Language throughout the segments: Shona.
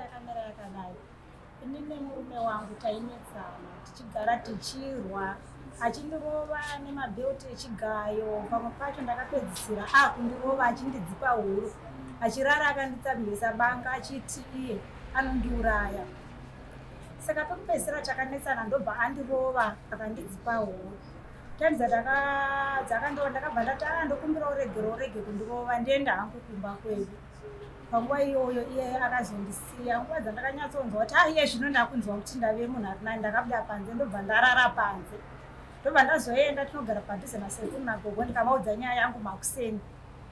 yakamera yakadai. Inini nemurume wangu tainetsana tichigara tichirwa achindirova nemabheuti echigayo. Pamwe pacho ndakapedzisira kundirova achindidzipa huro achirara akanditsambisa banga achiti iye anondiuraya. Saka pekupedzisira takanetsana ndobva andirova akandidzipa huro. Tandiza ndakabva ndati ndokumbira urege kundirova ndienda hangu kumba kwedu. Panguva iyoyo iye akazondisiya. Nguva dzandakanyatsonzwa kuti iye zvino ndakunzwa kuti ndave munhu ari nani, ndakabuda panze ndobva ndarara panze. Ndobva ndazoenda tinogara padhuze nasekuru nagogo ndikamaudza nyaya yangu makuseni.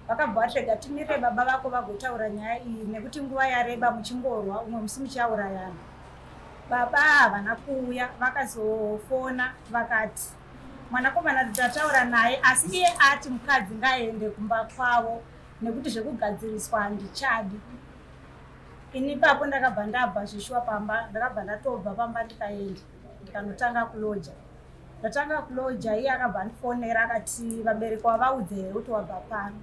Vakabva vatirega timire baba vako vagotaura nyaya iyi nekuti nguva yareba muchingorwa umwe musi muchaurayana. Baba havana kuuya, vakazofona vakati mwanakomana tataura naye asi iye ati mukadzi ngaende kumba kwavo nekuti zvekugadziriswa handichadi. Ini ipapo ndakabva ndabva zvishuwa pamba, ndakabva ndatobva pamba ndikaenda ndikanotanga kuloja. Ndatanga kuloja iye akabva andifonera akati vabereki vavaudze here kuti wabva pano.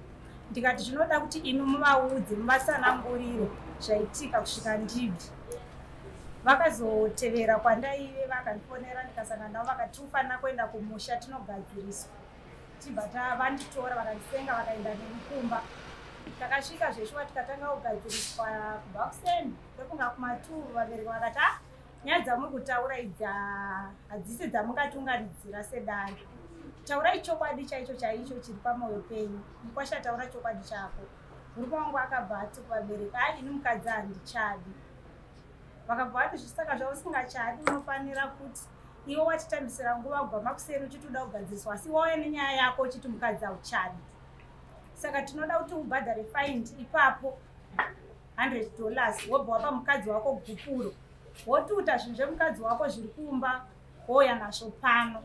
Ndikati zvinoda kuti imi muvaudze muvatsanangurire zvaitika kusvika ndibvi. Vakazotevera kwandaive vakandifonera ndikasangana navo vakati ufanira kuenda kumusha tinogadziriswa. Tibva vanditora vakandisenga vakaenda neni kumba. Takasvika zveshuwa tikatanga kugadziriswa kubva kuseni ndokunga kumaturu. Vabereki vakati nyaya dzamuri kutaura idzi hadzisi dzamungatiunganidzira sedare. Taurai chokwadi chaicho chiri pamwoyo penyu. Mukwasha taura chokwadi chako. Murume wangu akabva ati kuvabereki ini mukadzi handichadi. Vakabva vati zvisaka zvausingachadi unofanira kuti iwe watitambisira nguva kubva makuseni uchiti uda kugadziriswa asi wauya nenyaya yako uchiti mukadzi hauchadi. Saka tinoda kuti ubhadhare faindi ipapo $100 wobva wapa mukadzi wako gupuro. Wotuta zvinhu zvemukadzi wako zviri kumba wouya nazvo pano.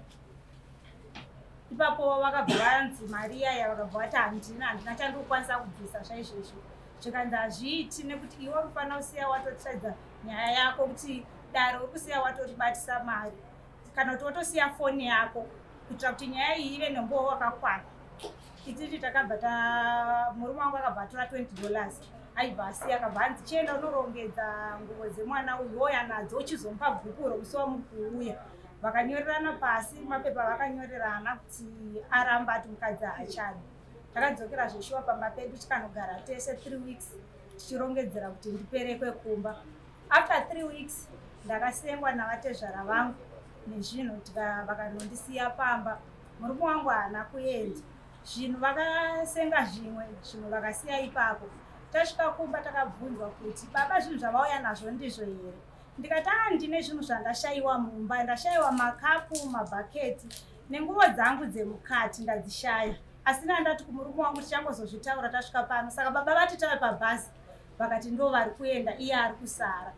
Ipapo vakabva vanzi Maria vakabva vati handina chandikukwanisa kubvisa zvaizvozvo. Zvikanzi hazviiti nekuti iwe unofanira kusiya watotaridza nyaya yako kuti dare uri kusiya watoribatisa mari kana kuti wotosiya foni yako kuitira kuti nyaya iyi ive nembowo wakakwana. Ititi takabva murume wangu akabva atora $20 aibva asiya akabva anzi chienda unorongedza nguvo dzemwana uyu woya nadzo uchizomupa gupuro musi wamuri kuuya. Vakanyorerana pasi mapepa vakanyorerana kuti aramba ati mukadzi haachadi. Takadzokera zveshuwa pamba pedu tikanogara tese 3 weeks tichirongedzera kuti ndiperekwe kumba. After 3 weeks ndakasengwa navatezvara vangu nezvinhu vakanondisiya pamba. Murume wangu haana kuenda. Zvinhu vakasenga zvimwe zvinhu vakasiya ipapo. Tasvika kumba takabvunzwa kuti baba zvinhu zvavauya nazvo ndizvo here. Ndikati ndine zvinhu zvandashayiwa mumba, ndashayiwa makapu, mabhaketi nenguvo dzangu dzemukati ndadzishaya. Asi ndati kumurume wangu tichangozozvitaura tasvika pano. Saka baba vati tave pabhazi vakati ndo vari kuenda iye ari kusara.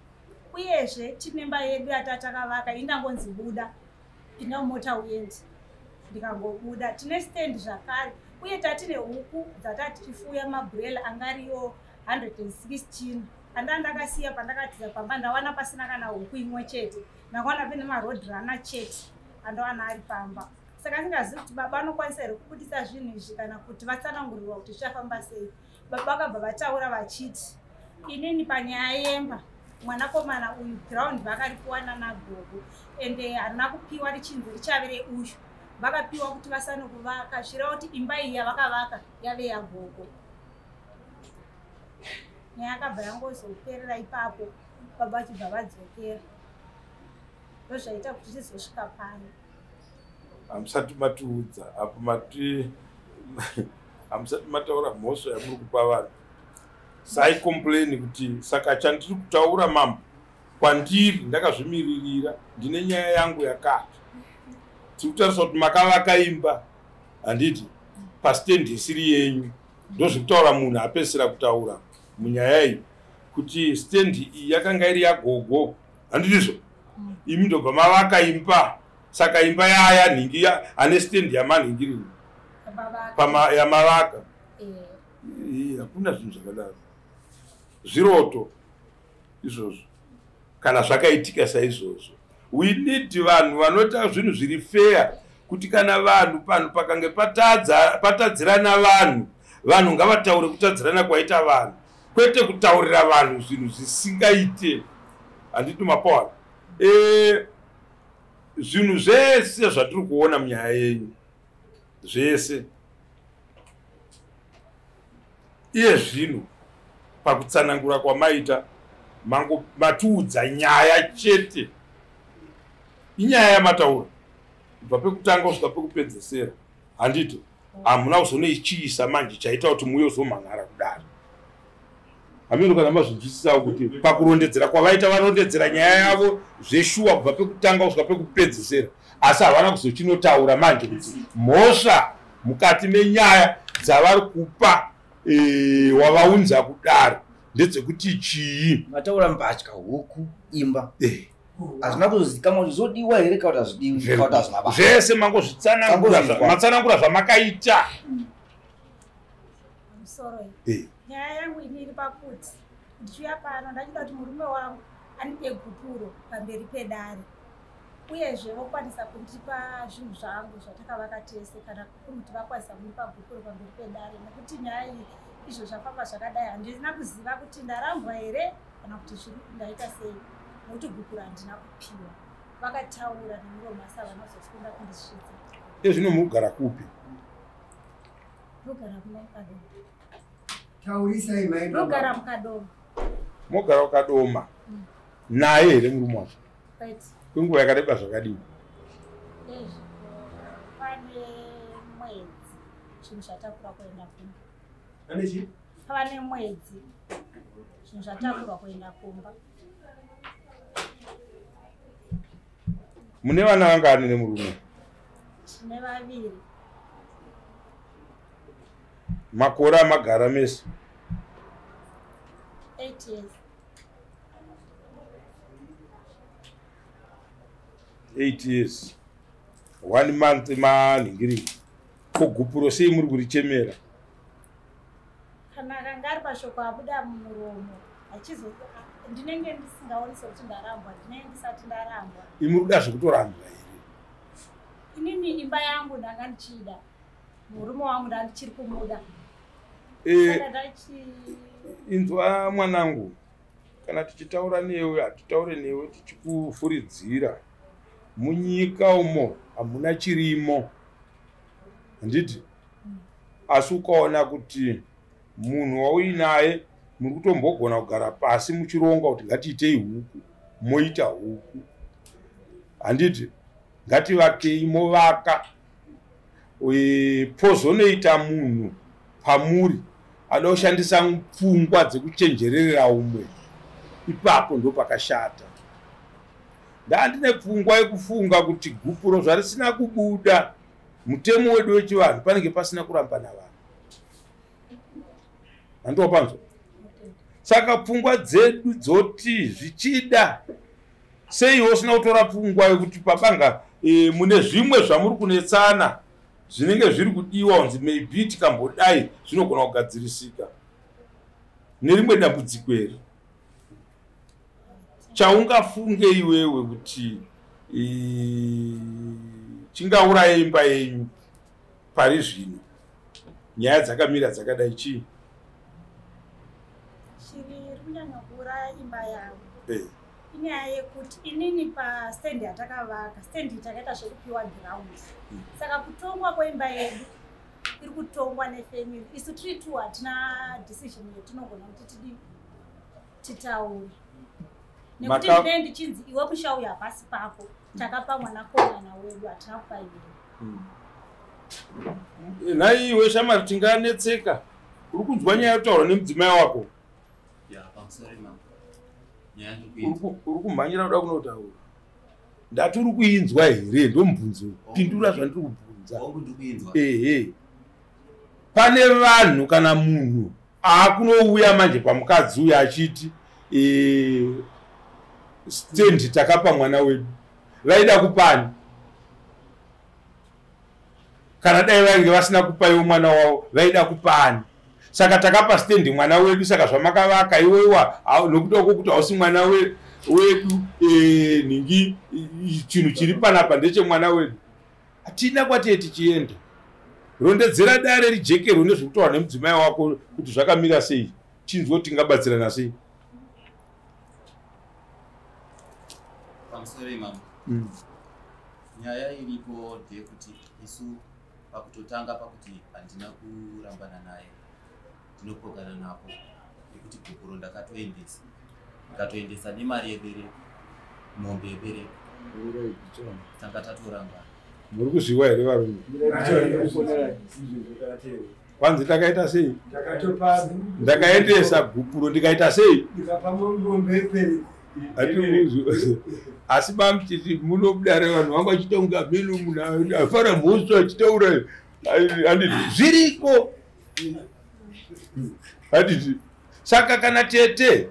Uyezve tinemba yedu yatatakavaka indangonzi buda pinda mumota uende. Ndikangobuda tine stand zvakare uye tatine huku dzatati tichifuya maburela angariyo 116. Ndakasiya pandakatiza pamba ndawana pasina kana huku imwe chete. Ndakawana pane marodhirana chete andawana ari pamba. Saka ndingazivi kuti baba anokwanisa here kubudisa zvinhu izvi kana kuti vatsanangurirwa kuti zvichafamba sei. Baba vakabva vataura vachiti inini panyaya yemba mwanakomana uyu ground vakaripiwana nagogo ende harina kupiwa richinzi richave reuyu. Vakapiwa kuti vasanokuvaka zvireva kuti imba iyi yavakavaka yave yagogo. Nyaya yakabva yangozoperera ipapo baba vachibva vadzokera. Ndozvaita kuti tizosvika pano. Hamusati matiudza apo hamusati mataura mhosva yamuri kupa vanhu. Sai complain kuti saka chandiri kutaura mambo kwandiri ndakazvimiririra ndine nyaya yangu yakati. Tiri kutarisa kuti makavaka imba handiti pasitendi isiri yenyu. Ndozviri kutaura munhu apedzisira kutaura munyaya iyi kuti stendi iyi yakanga iri yagogo handitizvo. Imi ndobva mavaka imba. Saka imba yaya nhingi ane stendi yamanhingirini yamavaka. Hakuna zvinhu zvakadaro. Zviroto izvozvo kana zvakaitika saizvozvo. We need vanhu vanoita zvinhu zviri fair kuti kana vanhu panhu pakange patadzirana vanhu ngavataure kutadzirana kwaita vanhu. kwete kutaurira vanhu zvinhu zvisingaite. Handiti Mapaula, zvinhu zvese zvatiri kuona munyaya yenyu zvese iye zvino pakutsanangura kwamaita matiudza nyaya chete. Inyaya yamataura kubva pekutanga kusvika pekupedzesera. Handiti hamuna kuzonoichiisa manje chaita kuti muye uzomhan'ara kudaro. Hamino kana mazvinzwisisawo kuti pakurondedzera kwavaita varondedzera nyaya yavo zveshuwa kubva pekutanga kusvika pekupedzesera, asi havana kuzochinotaura manje kuti mhosva mukati menyaya dzavari kupa wavaunza kudaro ndedzekuti chii. Mataura mbatya, huku, imba. Hazvina kuzikamwa kuti zodiwa here kana kuti hazvidiwi kana kuti hazvina basa. Zvese matsanangura zvamakaita. Musoro nyaya yangu iri pakuti ndichiuya pano ndachida kuti murume wangu anipe gupuro pamberi pedare, uyezve vokwanisa kundipa zvinhu zvangu zvatakavaka tese, kana kuti vakwanisa kundipa gupuro pamberi pedare, nekuti nyaya iyi izvo zvafamba zvakadai handina kuziva kuti ndarambwa here kana kuti ndaita sei, nokuti gupuro handina kupiwa. Vakataura nemiromo asi vanozofunda kundisvitsa. Zvino mugara kupi? Mugara kuna Kadoma. Taurisai mai baba. Mugara mukadoma. Mugara ukadoma. Naye here murume wacho? Right. Kwenguva yakareba zvakadini? Pane mwedzi chinhu chatakura kuenda kumba. Ane chi? Pane mwedzi chinhu chatakura kuenda kumba. Mune vana vangani nemurume? Tine vaviri. Makore amagara mese? 8 years. 8 years. 1 month manhingiringi. Kugupuro sei muri kurichemera? Kana kanga ari pashoko abuda mumuromo achizo ndinenge ndisingaoni sokuti ndarambwa, ndinenge ndisati ndarambwa. Imuri kuda zvekutorambwa here? Inini imba yangu ndanga ndichida, murume wangu ndandichiri kumuda. Inzwa mwanangu, kana tichitaura newe hatitaure newe tichikufuridzira. Munyika umo hamuna chirimo, handiti? Asi ukaona kuti munhu wauinaye muri kutombogona kugara pasi muchironga kuti ngatiitei huku, moita huku. Handiti? Ngativakei movaka. Pozonoita munhu pamuri ada kushandisa pfungwa dzekuchenjerera umwe, ipapo ndo pakashata. Ndandine pfungwa yekufunga kuti gupuro zvarisina kubuda mutemo wedu wechivanhu panenge pasina kuramba navanhu. Handopanzwa. Saka pfungwa dzedu dzoti zvichida sei usina kutora pfungwa yekuti pabanga mune zvimwe zvamuri kunetsana zvinenge zviri kudiwa unzi maybe tikambodai zvinogona kugadzirisika. Nerimwe dambudziko iri chaungafunge iwewe kuti chingauraya imba yenyu pari zvino, nyaya dzakamira dzakadai chii? Chiri kunyanya kuuraya imba yangu inyaya yekuti inini pastendi yatakavaka, stendi takaita zvekupiwa ground. Saka kutongwa kwaimba yedu iri kutongwa nefamily. Isu tiri tu hatina decision yetinogona kuti titaure. Nekuti ndine ndichinzi iwe mushauya pasi pako takapa mwana komana wedu hatina kupa iwe. Nhai iwe shamari tinganetseka. Uri kunzwa nyaya yekutaura nemudzimai wako? Uri kumhanyira kuda kunotaura. Ndati uri kuinzwa here? Ndomubvunzo. Pindura zvandiri kubvunza. Pane vanhu kana munhu akunouya manje pamukadzi uya achiti stendi takapa mwana wedu, vaida kupani? Kana dai vainge vasina kupa iwe mwana wavo vaida kupani? Saka takapa stendi mwana wedu, saka zvamakavaka iwewa nokuda kwokuti hausi mwana wedu ningi chinhu chiri panapa ndechemwana wedu. Hatina kwatei tichienda. Rondedzera dare rijekero nezvekutaura nemudzimai wako kuti zvakamira sei. tichinzwa kuti tingabatsirana sei. Pamusoro imamo. Nyaya iripo ndeyekuti isu pakutotanga pakuti handina kurambana naye tinopokana napo nekuti gupuro ndakatoendesa nemari yebereko, mombe yebereko tanga tatorambana. Muri kuzviwa here varume? Kwanzi takaita sei? Ndakaendesa gupuro ndikaita sei? Asi bamchiti munobudare vanhu vangu vachitonga mhino munhu afara mhoso achitaura handiti zviriko handiti. Saka kana tete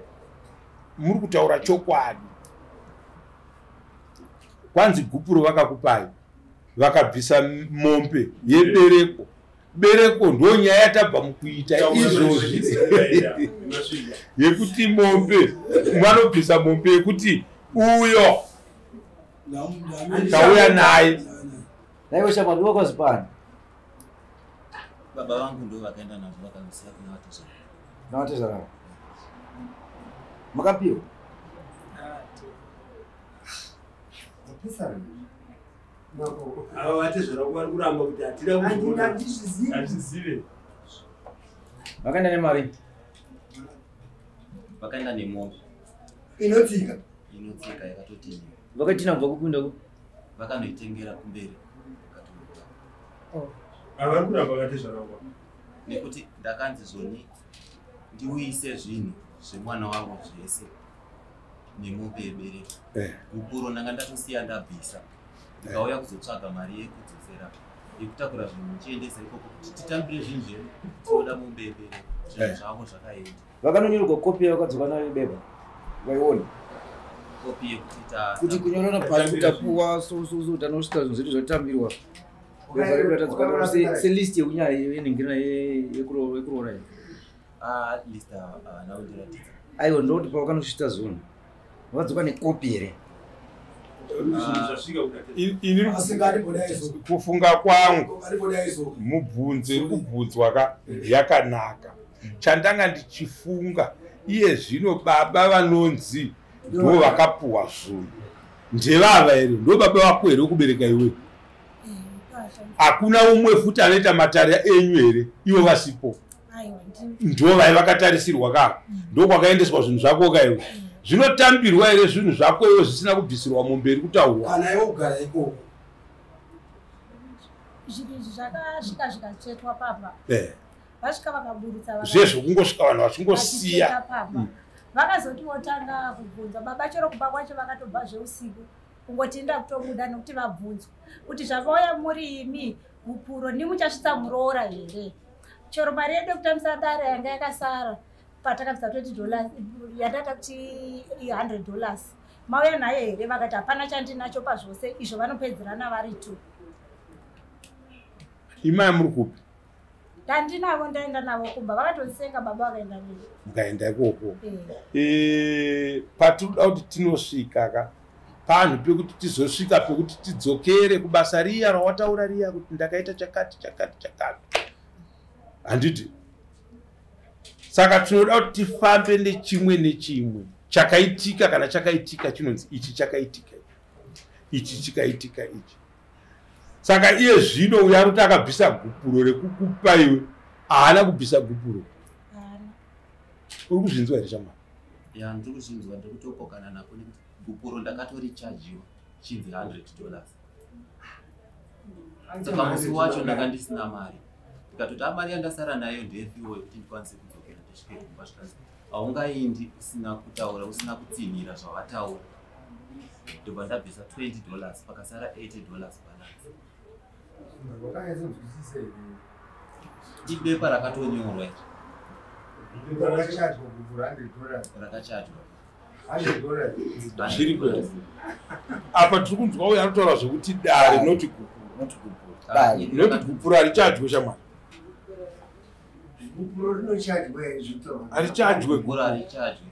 muri kutaura chokwadi, kwanzi gupuro vakakupai vakabvisa mombe yebereko, bereko ndo nyaya tabva mukuita izvozvi yekuti mombe vanobvisa mombe yekuti uyo tauya naye. Naiwe shamwari wakazi pani? Baba vangu ndo vakaenda navo vakanisiya kuna vatezana. Na vatezana makapiwa? Ava vatezana kuvari kuramba kuti hatisizive. Vakaenda nemari? Vakaenda nemombe Inotsika yakatotinyiwa. Vakatina kubva kupindako? Vakanoitengera kumberi. ava vari kuramba vatezana kwa nekuti ndakanzi zvoni ndiuyise zvinhu zvemwana wavo zvese nemombe yebereko. Gupuro ndanga ndatosiya ndabvisa ndikauya kuzotsvaga mari yekudzosera yekutakura zvinhu chiendesa ikoko kuti titambire zvinhu zvedu tinoda mombe yebereko. Zvinhu zvavo zvakaenda. Vakanonyorerwa kopi yakadzoka nayo beba vaiona Kopi yekuti kuti kunyorana pani kutapuwa tanosvika zvinhu zvedu zvotambirwa selist yekunyaya yenhengera yekuroora list naundiratidza. aiwa ndoti pavakanosvita zoni vakadzoka nekopi here? Kufunga kwangu mubvunzo iri kubvunzwa yakanaka. Chandanga ndichifunga iye zvino baba vanonzi ndo vakapuwa zvinhu ndevava here? Ndo baba vako here kubereka iwe? Hakuna umwe futi anoita matare enyu here ivo vasipo? Ndo vai vakatarisirwa ka ndo kwakaendeswa zvinhu zvako kaiwe? Zvinotambirwa here zvinhu zvako iwe zvisina kubvisirwa mumberi kutaurwa? kana iwe kugara ikoko zvinhu izvi zvakasvika zvikatsvetwa papa vasvika vakaburutsa zvezvo kungosvika vanhu vachingosiya papa vakazoti votanga kubvunza baba chero kuba kwacho vakatobva zveusiku kungoti nda kutobuda nokuti vabvunzwa kuti zvavauya muri imi gupuro ndimuchasvitsa muroora here. Chero mari yedu yekutambisa dare yanga yakasara patakabvisa $20 yatata kuti $100 mauya nayo here? Vakati hapana chandinacho pazvose izvo vanopedzerana vari tu. Imai muri kupi? Ndandinavo ndaenda navo kumba vakatonisenga baba vakaenda nini. Mukaenda ikoko. Patinoda kuti tinosvika ka panhu pekuti tizosvika pekuti tidzokere kubasa riya rawataura riya kuti ndakaita chakati. Handiti? Saka tinoda kuti tifambe nechimwe chakaitika kana chakaitika chinonzi ichi chakaitika ichi chikaitika ichi. Saka iye zvino uya ari kuti akabvisa gupuro rekukupa iwe haana kubvisa gupuro. Uri kuzvinzwa here chama? Ya ndiri kuzvinzwa ndikutopokana napo nekuti gupuro ndakatorichajiwa chinzi $100. Saka musi wacho ndanga ndisina mari ndikatoti mari yandasara nayo ndeyefiwo yekuti ndikwanise kudzokera ndisvike kumba zvikanzi haungaendi usina kutaura usina kutsinhira zvavataura. Ndobva ndabvisa $20 pakasara $80 balance. Ibepa rakatonyorwa rakachajwa zviri kwete apa tiri kunzwa uya anotaura zvekuti dare noti gupuro harichajwe shamwari. Harichajwe gupuro harichajwe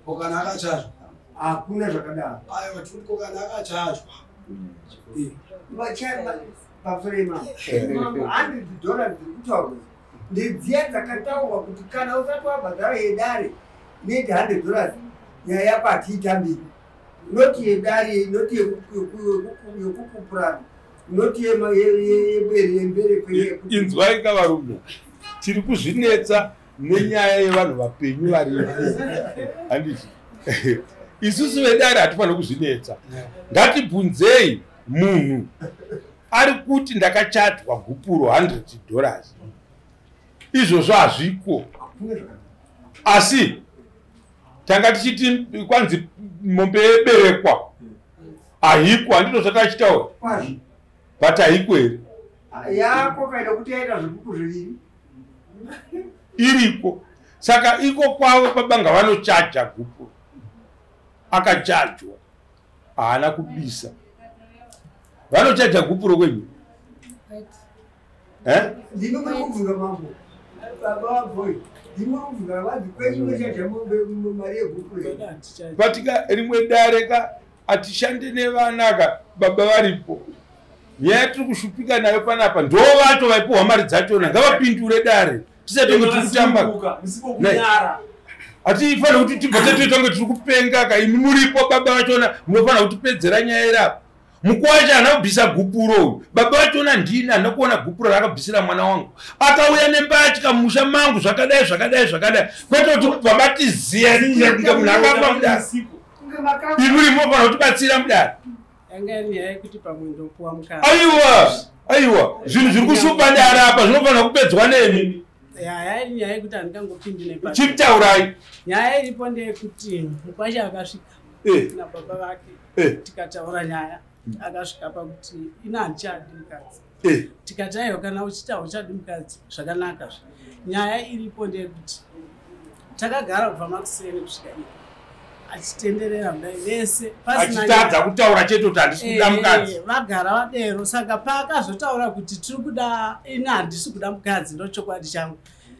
Kokana akachajwa. Hakuna zvakadaro. Aiwa tiri kokana akachajwa. Vachana pafrema. $100 dzirikutaurwa. Ndidziya dzakataurwa kuti kana usati wabhadhara yedare neti $100 nyaya yako hatiitambiri. Noti yedare, noti yekukupurana, noti yembere. Inzwai kavarume, tiri kuzvinetsa nenyaya yevanhu vapenyu variyo. Handiti isusu vedare hatifanira kuzvinetsa. Ngatibvunzei munhu ari kuti ndakachatwa gupuro $100. Izvozvo hazviko. Asi tanga tichiti kwanzi mombe yeberekwa haiko, handito zvatachitaura. But haiko here. Yako kaida kuti yaita zvipuku zviviri. Iriko. Saka iko kwavo babanga vanochaja gupuro. Akachajwa. Haana kubisa. Vanochaja gupuro kwenyu. Ndinogona kubvunza mambo. Baba wabhoyi. Ndinobvunza vanhu kwenyu vachaja mari yegupuro. Patika rimwe dare atishande nevanaka baba varipo. Nyaya tiri kushupika nayo panapa ndo vato vaipiwa mari dzachona ngavapindure dare. Tisati tiri kutamba. Hatifanira kuti tibva toita tiri kupenga ka imi muripo baba vachona munofanira kutipedzera nyaya irapo. Mukwacha anabvisa gupuro. Baba vachona ndini anokuona gupuro rakabvisira mwana wangu. Akauya nembatya musha mangu zvakadai. Kwete kuti kubva matiziya ndika munhu akafa mudare. Imi rimofanira kutibatsira mudare. Aiwa, zvinhu zviri kushupa dare apa zvinofanira kupedzwa nemi. Nyaya inyaya yekuti handingangopindi nepasi. Chimtaurai. Nyaya iripo ndeyekuti Mukwacha akasvika nababa vake tikataura nyaya akasvika pakuti ina handichadi mukadzi. Tikati aiwa kana uchiti hauchadi mukadzi zvakanaka. Nyaya iripo ndeyekuti takagara kubva makuseni kusvika ipo achitenderera kudai vese achitadza kutaura chete kuti handisi kuda mukadzi. Vagara vadero saka paakazotaura kuti tiri kuda ina handisi kuda mukadzi ndochokwadi changu.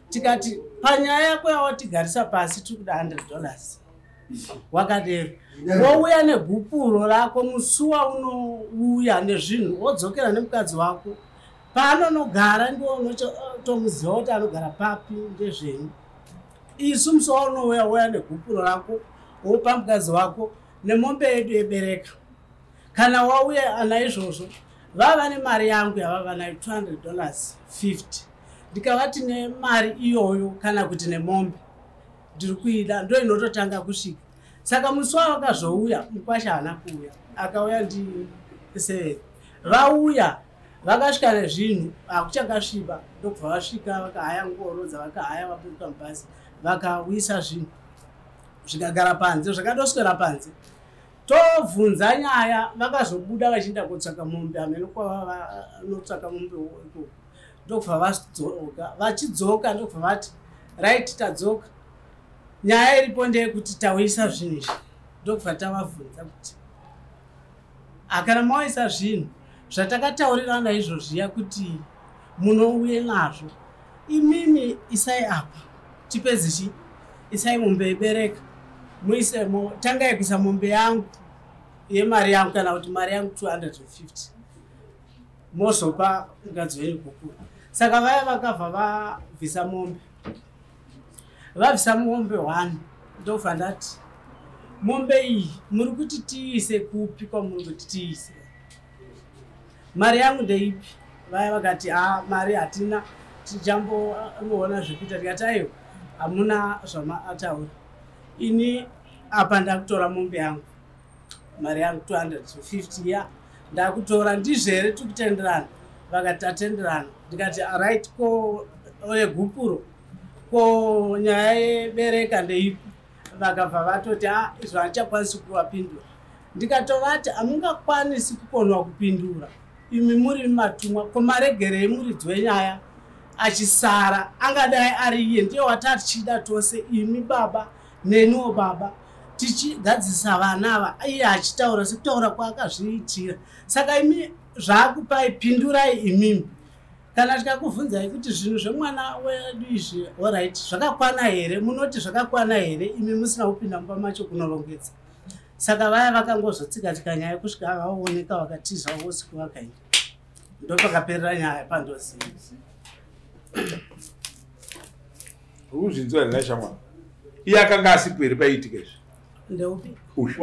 Tikati panyaya yako yawatigarisa pasi tiri kuda $100. Wakadero wouya negupuro rako musuwa unouya nezvinhu wodzokera nemukadzi wako paanonogara ndiwo unotomuziva kuti anogara papi ndezvenyu. Isu musuwa unouya negupuro rako wopa mukadzi wako nemombe yedu yebereka. Kana wauya ana izvozvo vava nemari yangu yavava nayo $200.50. Ndikavati nemari iyoyo kana kuti nemombe ndiri kuida ndo inototanga kusvika. Saka musi wavakazouya Mukwacha haana kuuya, akauya ndi 7. Vauya vakasvika nezvinhu hakuchakasviba ndokubva vasvika vakahaya ngoro dzavakahaya vaburuka mubhazi vakawisa zvinhu zvikagara panze zvakadoswera panze. Tobvunza nyaya vakazobuda vachienda kotsvaka mombe amene kwava vanotsvaka mombe ikoko ndokubva vadzoka. Vachidzoka ndokubva vati right tadzoka. Nyaya iripo ndeyekuti tauyisa zvinhu izvi ndokubva tavabvunza kuti akana mauyisa zvinhu zvatakataurirana izvozviya kuti munouye nazvo imimi isai apa tipedzi isai mombe ibereka muisemo tangai kuisa mombe yangu yemari yangu kana kuti mari yangu $250 mozopa mukadzi wenyu gupuro. Saka vaya vakabva vabvisa mombe. Vabvisa mombe 1 ndobva ndati mombe iyi muri kuti tiise kupi kwamuri kuti tiise mari yangu ndeipi. Vaya vakati mari hatina tichamboona zvekuita. Tikati aiwa hamuna zvamaataura. Ini apa ndakutora mombe yangu mari yangu $250 ya ndakutora ndizvere tikutenderana. Vakati tatenderana. Ndikati right ko yegupuro ko nyaya yebereka ndeipi. Vakabva vatoti izvo handichakwanisi kuvapindura. Ndikatovati hamungakwanisi kukonwa kupindura imi muri matumwa komaregerei muridzi wenyaya achisara angadai ari iye ndiye watatichida tose imi baba nenuwo baba tichigadzisa vana ava iye achitaura sekutaura kwaakazviitira. Saka imi zvaakupai pindurai imimi kana tikakubvunzai kuti zvinhu zvemwana wedu izvi oright zvakakwana here, munoti zvakakwana here imi musina kupinda mumba macho kunorongedza. Saka vaya vakangozotsika tika nyaya kusvika vaoneka vakatiza usiku vakaenda, ndopakaperera nyaya pandozi. Uzvinzwa ndinashamwana iye akanga asipo here paitika izvi? Ndeupi Uyu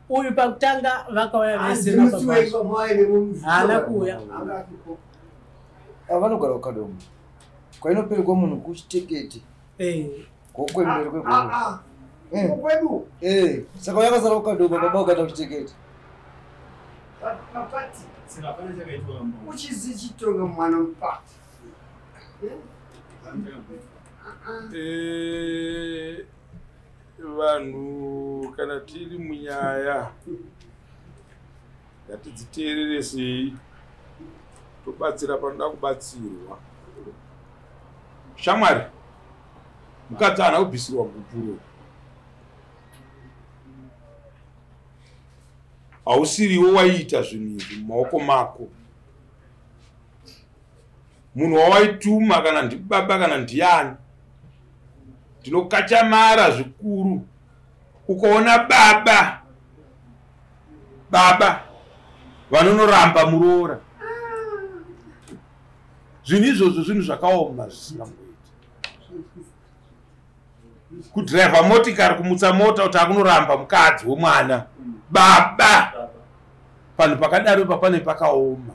uyu pakutanga vakauya vese haana kuuya. Vanogara kukadomo kwainopererwa munhu kuchiteketi kokwemeri kwedu saka yakazara kukadomo baba ukaenda kuchiteketi uchizi chitonga mwana mupati vanhu kana tiri munyaya ngatidziteerere sei tobatsira panoda kubatsirwa. Shamwari mukadzi haana kubvisirwa gupuro, hausiriwo waiita zvinhu izvi mumaoko mako. Munhu wawaituma kana ndibaba kana ndiani, ndinokachamara zvikuru ukaona baba vanonoramba muroora. Zvinhu izvozvo zvinhu zvakaoma zvisingamboiti. Kudhiraivha motikari kumutsa mota kuti akunoramba mukadzi womwana baba, panhu pakadaro pane pakaoma.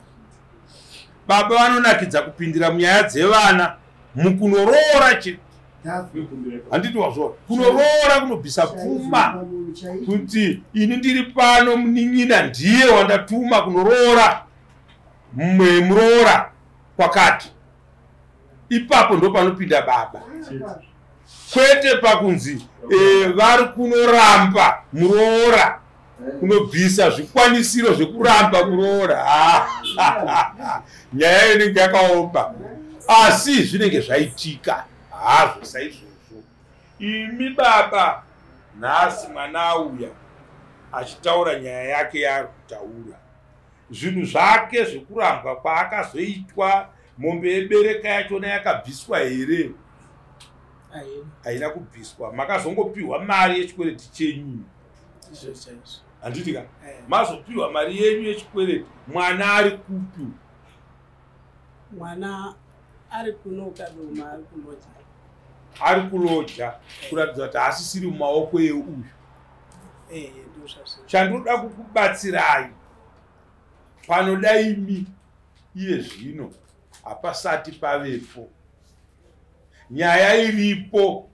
Baba vanonakidza kupindira munyaya dzevana mukunoroora chete. Handiti wazvona kunoroora kunobvisa pfuma kuti ini ndiri pano munin'ina ndiye wandatuma kunoroora muroora kwakati. Ipapo ndo panopinda baba, kwete pakunzi vari kunoramba muroora kunobvisa zvikwanisiro zvekuramba muroora. Nyaya inenge yakaomba, asi zvinenge zvaitika hazvo saizvozvo. Imi baba, nhasi mwana auya achitaura nyaya yake yaari kutaura, zvinhu zvake zvekurambwa kwaakazoitwa, mombe yebereka yachona yakabviswa here? Haina kubviswa. Makazongopiwa mari yechikwereti chenyu. Handiti ka mazopiwa mari yenyu yechikwereti, mwana ari kupi? Mwana ari kuno Kadoma, ari kuloja. Ari kuloja kuratidza kuti haasisiri mumaoko euyu. Chandoda kukubatsirai panoda imi iye zvino hapasati pavepo. Nyaya iripo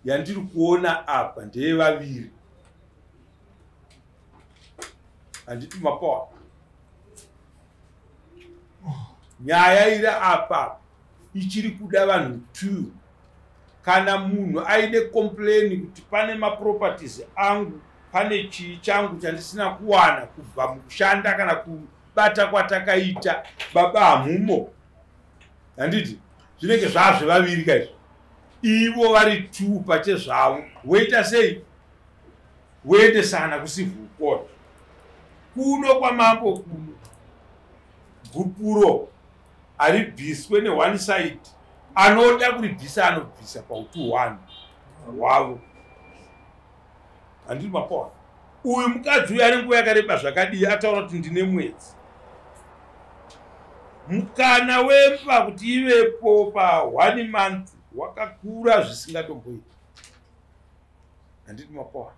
yandiri kuona apa ndeyevaviri. Handiti mapawa. Nyaya iri apa ichiri kuda vanhu 2. Kana munhu aine complain kuti pane maproperties angu, pane chii changu chandisina kuwana kubva mukushanda kana kubata kwatakaita, baba hamumo. Handiti zvinenge zvazvevaviri kaizvo, ivo vari 2 pachezvavo. Woita sei? Woendesana kucivil court kuno kwamambo kuno. Gupuro haribviswe ne1 side, anoda kuribvisa anobvisa pautu 1 wavo. Handiti mapawa. Uyu mukadzi uyu ane nguva yakareba zvakadii ataura kuti ndine mwedzi. Mukana wemba kuti ivepo pa1 month wakakura zvisingatomboita. Handiti mapawa.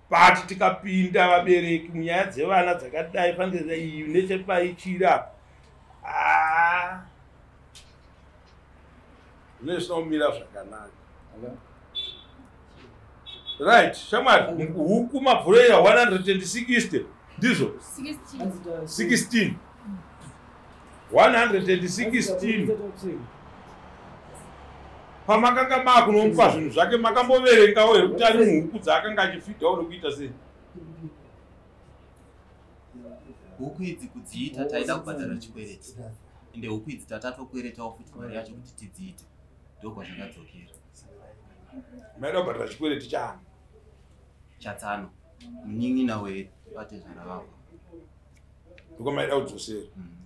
Pati tikapinda vabereki munyaya dzevana dzakadai pange iyi nechepaichira nezvinomira zvakanaka. Right, shamwari, huku mabhureya 160 ndizvo 16 116 pamakanga makunomupa zvinhu zvake makamboverengawo here kuti ari muhuku dzaakanga achifidha uri kuita sei? Huku idzi kudziita taida kubhadhara chikwereti, ende huku idzi tatatokweretawo futi mari yacho kuti tidziite, ndokwa zvakadzokera. Maida kubhadhara chikwereti chani? Chatsano munin'ina wepate zvana vavo. Ndiko maida kudzosera.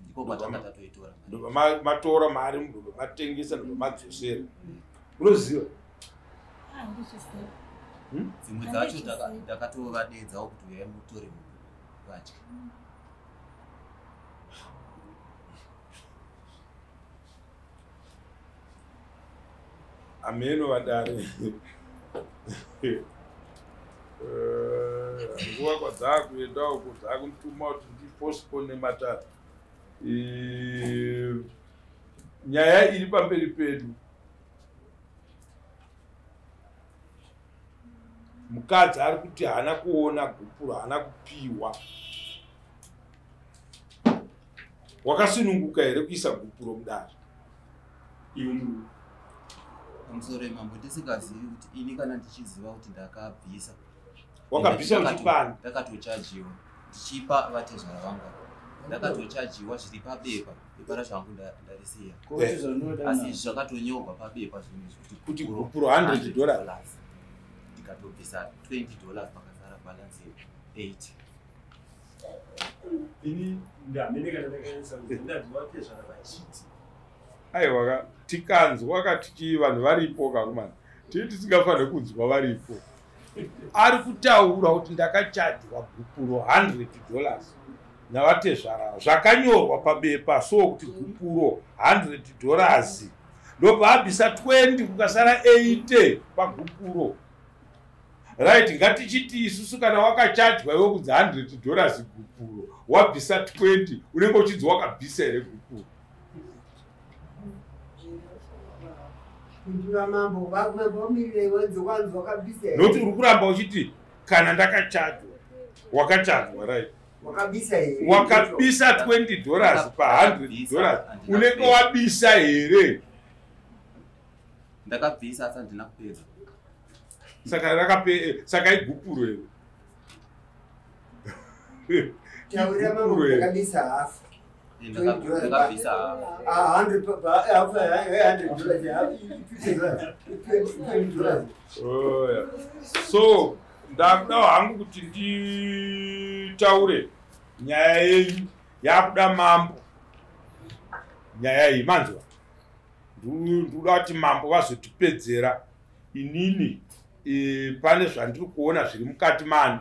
iko kwatanga tatoitora ndobva matora mari ndobva matengesa ndobva madzosera unoziva dzimwe dzacho takatovadedzawo kuti uyai mutore vatya ameno vadare nguva kwadzaakuenda uko dzaakutuma kuti ndipostpone matatu nyaya iri pamberi pedu mukadzi ari kuti haana kuona gupuro haana kupiwa wakasununguka here kuisa gupuro mudare pamusoro mambo ndisingazivi kuti ini kana ndichiziva kuti ndakabvisa wakabvisa uchipani ndakatochajiwa ndichipa vatezvara vanga ndakatochajiwa zviri pabepa bepa racho hangu ndarisiya asi zvakatonyorwa pabepa zvinhu kuti gupuro $100 ndikatobvisa $20 pakazara balance 8 ini ndamene kana ndakaisa ndindadziwa vatezvara vachiti aiwa tikanzwa kati vanhu varipo kakumana tii tisingafaniri kunzwa varipo ari kutaura kuti ndakachajwa gupuro $100 navatezvara zvakanyorwa pabepa so kuti gupuro $100 ndobva abvisa 20 kukasara 8 pagupuro right ngatichiti isusu kana wakachajwa iwe kunzi $100 gupuro wabvisa 20 unenge uchinzi wakabvisa here gupuro noti uri kuramba uchiti kana ndakachajwa wakachajwa right wakabisa $20 pa$100 unenge wabisa here ndakabvisa asi handina kupedza saka igupuro here so ndakuda hangu kuti nditaure nyaya yenyu yakuda mambo nyaya iyi manzwa ndoda kuti mambo vazotipedzera inini pane zvandiri kuona zviri mukati mani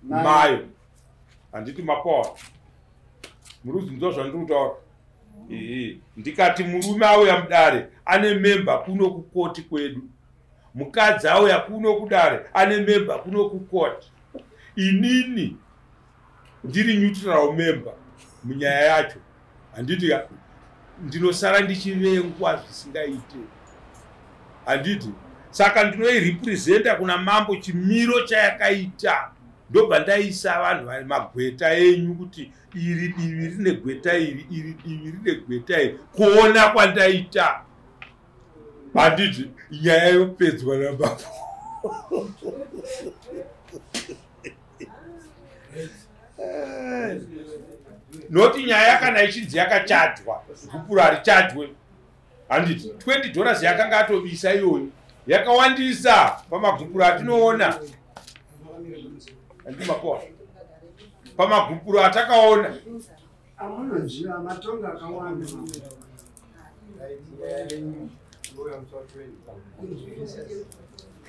mayo handiti mapawa muruzinzwa zvandiri kutaura ndikati murume auya mudare ane memba kuno kukoti kwedu mukadzi auya kuno kudare ane memba kuno kukoti inini ndiri neutral member munyaya yacho handiti ndinosara ndichivengwa zvisingaite handiti saka ndinoirepresenta kuna mambo chimiro chayakaita ndobva ndaisa vanhu vari magweta enyu kuti iri divi rine gweta iri divi rine gweta iri kuona kwandaita handiti nyaya yopedzwa namambo noti nyaya kana ichinzi yakachajwa gupuro harichatwe handiti $20 yakanga atobisa iyoyo yakawandisa pamagupuro atinoona andimapoa pamagupuro atakaona amunonzira matongo akawanda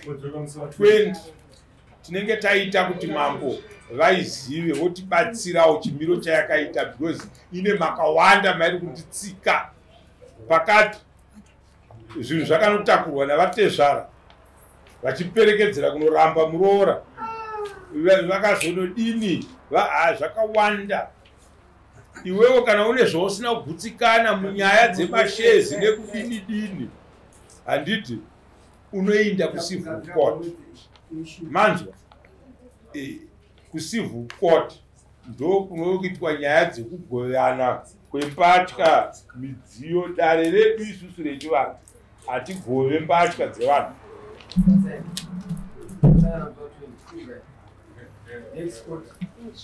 20 tinenge taita kuti mambo vaizive votibatsirawo chimiro chayakaita because ine makawanda mairi kunditsika pakati zvinhu zvakanotakurwa navatezvara vachiperekedzera kunoramba muroora vakazonodini zvakawanda iwewo kana une zvausina kugutsikana munyaya dzemashezi nekudini dini handiti unoinda kucivil court manzwa kucivil court ndo kunoitwa nyaya dzekugovana kwembatya midziyo dare redu isusu rechivanhu hatigove mbatya dzevanhu